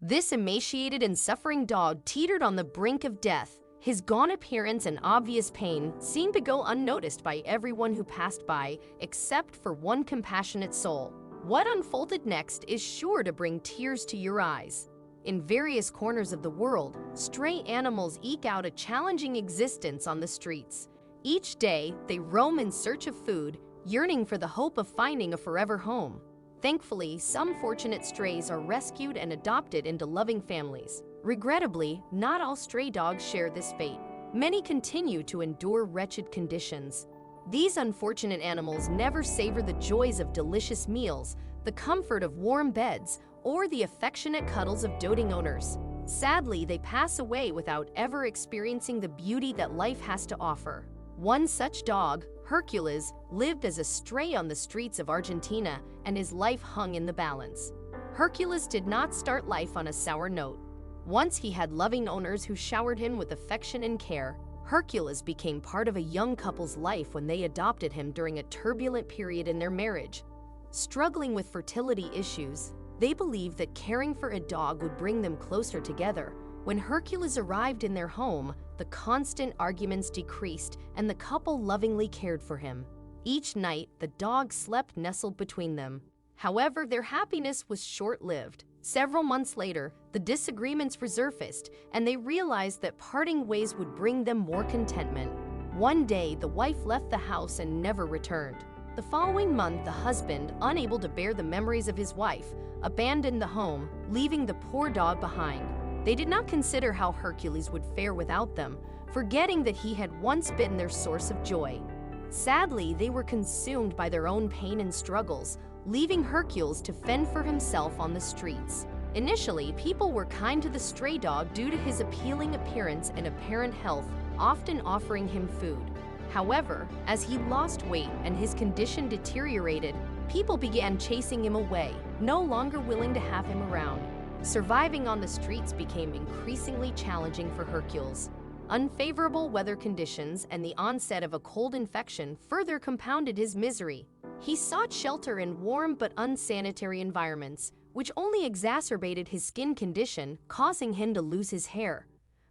This emaciated and suffering dog teetered on the brink of death. His gaunt appearance and obvious pain seemed to go unnoticed by everyone who passed by, except for one compassionate soul. What unfolded next is sure to bring tears to your eyes. In various corners of the world, stray animals eke out a challenging existence on the streets. Each day, they roam in search of food, yearning for the hope of finding a forever home. Thankfully, some fortunate strays are rescued and adopted into loving families. Regrettably, not all stray dogs share this fate. Many continue to endure wretched conditions. These unfortunate animals never savor the joys of delicious meals, the comfort of warm beds, or the affectionate cuddles of doting owners. Sadly, they pass away without ever experiencing the beauty that life has to offer. One such dog, Hercules, lived as a stray on the streets of Argentina, and his life hung in the balance. Hercules did not start life on a sour note. Once he had loving owners who showered him with affection and care, Hercules became part of a young couple's life when they adopted him during a turbulent period in their marriage. Struggling with fertility issues, they believed that caring for a dog would bring them closer together. When Hercules arrived in their home, the constant arguments decreased and the couple lovingly cared for him. Each night, the dog slept nestled between them. However, their happiness was short-lived. Several months later, the disagreements resurfaced, and they realized that parting ways would bring them more contentment. One day, the wife left the house and never returned. The following month, the husband, unable to bear the memories of his wife, abandoned the home, leaving the poor dog behind. They did not consider how Hercules would fare without them, forgetting that he had once been their source of joy. Sadly, they were consumed by their own pain and struggles, leaving Hercules to fend for himself on the streets. Initially, people were kind to the stray dog due to his appealing appearance and apparent health, often offering him food. However, as he lost weight and his condition deteriorated, people began chasing him away, no longer willing to have him around. Surviving on the streets became increasingly challenging for Hercules. Unfavorable weather conditions and the onset of a cold infection further compounded his misery. He sought shelter in warm but unsanitary environments, which only exacerbated his skin condition, causing him to lose his hair.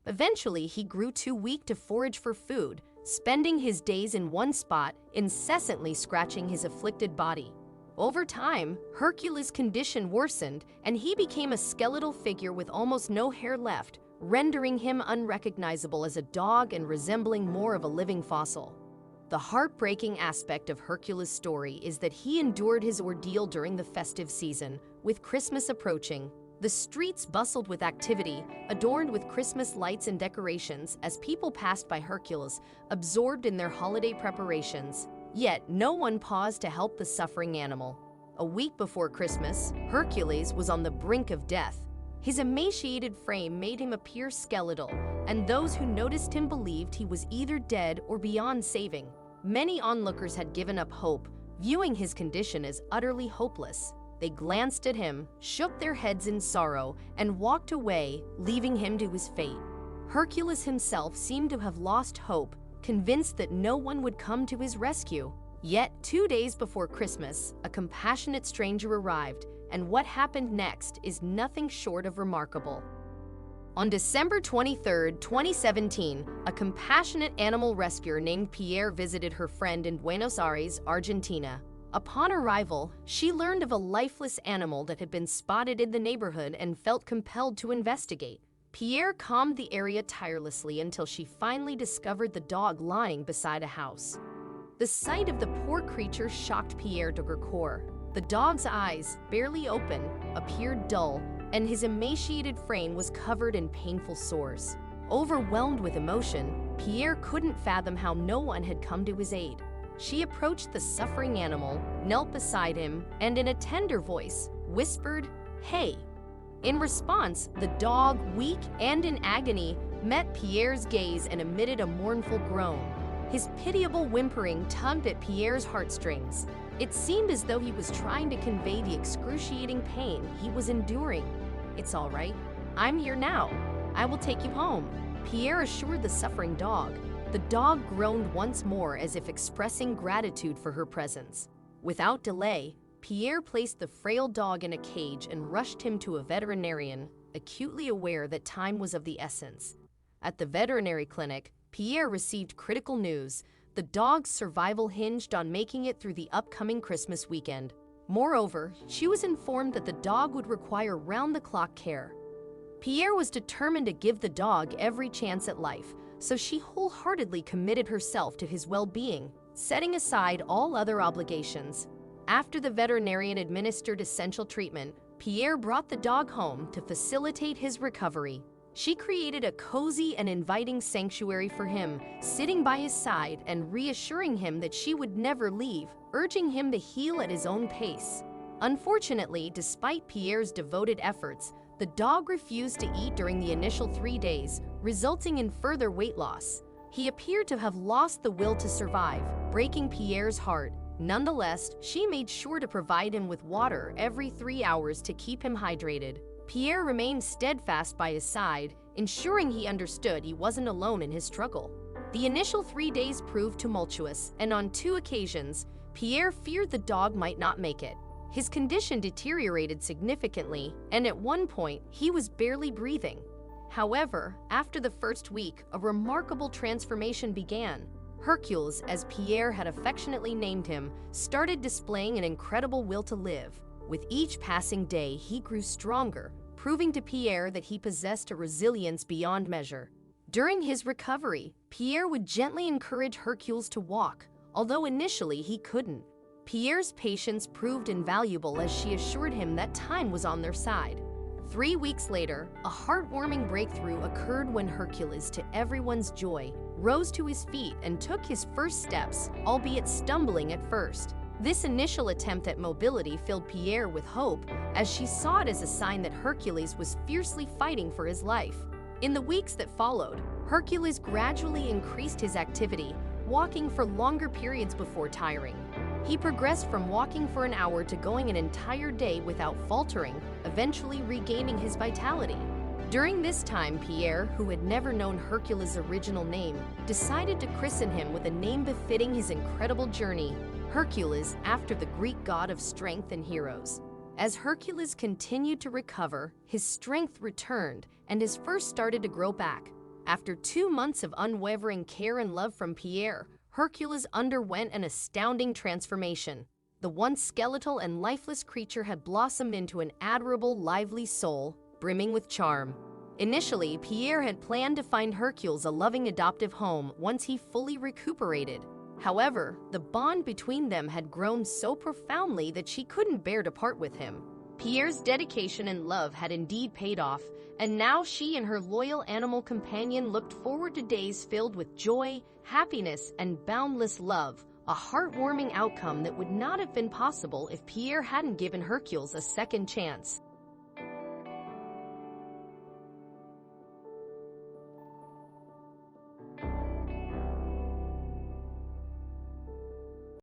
Eventually, he grew too weak to forage for food, spending his days in one spot, incessantly scratching his afflicted body. Over time, Hercules' condition worsened, and he became a skeletal figure with almost no hair left, rendering him unrecognizable as a dog and resembling more of a living fossil. The heartbreaking aspect of Hercules' story is that he endured his ordeal during the festive season. With Christmas approaching, the streets bustled with activity, adorned with Christmas lights and decorations as people passed by Hercules, absorbed in their holiday preparations. Yet, no one paused to help the suffering animal. A week before Christmas, Hercules was on the brink of death. His emaciated frame made him appear skeletal, and those who noticed him believed he was either dead or beyond saving. Many onlookers had given up hope, viewing his condition as utterly hopeless. They glanced at him, shook their heads in sorrow, and walked away, leaving him to his fate. Hercules himself seemed to have lost hope, convinced that no one would come to his rescue. Yet, 2 days before Christmas, a compassionate stranger arrived, and what happened next is nothing short of remarkable. On December 23, 2017, a compassionate animal rescuer named Pierre visited her friend in Buenos Aires, Argentina. Upon arrival, she learned of a lifeless animal that had been spotted in the neighborhood and felt compelled to investigate. Pierre calmed the area tirelessly until she finally discovered the dog lying beside a house. The sight of the poor creature shocked Pierre to her core. The dog's eyes, barely open, appeared dull, and his emaciated frame was covered in painful sores. Overwhelmed with emotion, Pierre couldn't fathom how no one had come to his aid. She approached the suffering animal, knelt beside him, and in a tender voice, whispered, "Hey." In response, the dog, weak and in agony, met Pierre's gaze and emitted a mournful groan. His pitiable whimpering tugged at Pierre's heartstrings. It seemed as though he was trying to convey the excruciating pain he was enduring. "It's all right. I'm here now. I will take you home," Pierre assured the suffering dog. The dog groaned once more as if expressing gratitude for her presence. Without delay, Pierre placed the frail dog in a cage and rushed him to a veterinarian. acutely aware that time was of the essence. At the veterinary clinic, Pierre received critical news. The dog's survival hinged on making it through the upcoming Christmas weekend. Moreover, she was informed that the dog would require round-the-clock care. Pierre was determined to give the dog every chance at life, so she wholeheartedly committed herself to his well-being, setting aside all other obligations. After the veterinarian administered essential treatment, Pierre brought the dog home to facilitate his recovery. She created a cozy and inviting sanctuary for him, sitting by his side and reassuring him that she would never leave, urging him to heal at his own pace. Unfortunately, despite Pierre's devoted efforts, the dog refused to eat during the initial 3 days, resulting in further weight loss. He appeared to have lost the will to survive, breaking Pierre's heart. Nonetheless, she made sure to provide him with water every 3 hours to keep him hydrated. Pierre remained steadfast by his side, ensuring he understood he wasn't alone in his struggle. The initial 3 days proved tumultuous, and on 2 occasions, Pierre feared the dog might not make it. His condition deteriorated significantly, and at one point, he was barely breathing. However, after the first week, a remarkable transformation began. Hercules, as Pierre had affectionately named him, started displaying an incredible will to live. With each passing day, he grew stronger, proving to Pierre that he possessed a resilience beyond measure. During his recovery, Pierre would gently encourage Hercules to walk, although initially he couldn't. Pierre's patience proved invaluable as she assured him that time was on their side. 3 weeks later, a heartwarming breakthrough occurred when Hercules, to everyone's joy, rose to his feet and took his first steps, albeit stumbling at first. This initial attempt at mobility filled Pierre with hope, as she saw it as a sign that Hercules was fiercely fighting for his life. In the weeks that followed, Hercules gradually increased his activity, walking for longer periods before tiring. He progressed from walking for an hour to going an entire day without faltering, eventually regaining his vitality. During this time, Pierre, who had never known Hercules' original name, decided to christen him with a name befitting his incredible journey, Hercules, after the Greek god of strength and heroes. As Hercules continued to recover, his strength returned and his fur started to grow back. After 2 months of unwavering care and love from Pierre, Hercules underwent an astounding transformation. The once skeletal and lifeless creature had blossomed into an adorable, lively soul, brimming with charm. Initially, Pierre had planned to find Hercules a loving adoptive home once he fully recuperated. However, the bond between them had grown so profoundly that she couldn't bear to part with him. Pierre's dedication and love had indeed paid off, and now she and her loyal animal companion looked forward to days filled with joy, happiness, and boundless love, a heartwarming outcome that would not have been possible if Pierre hadn't given Hercules a second chance.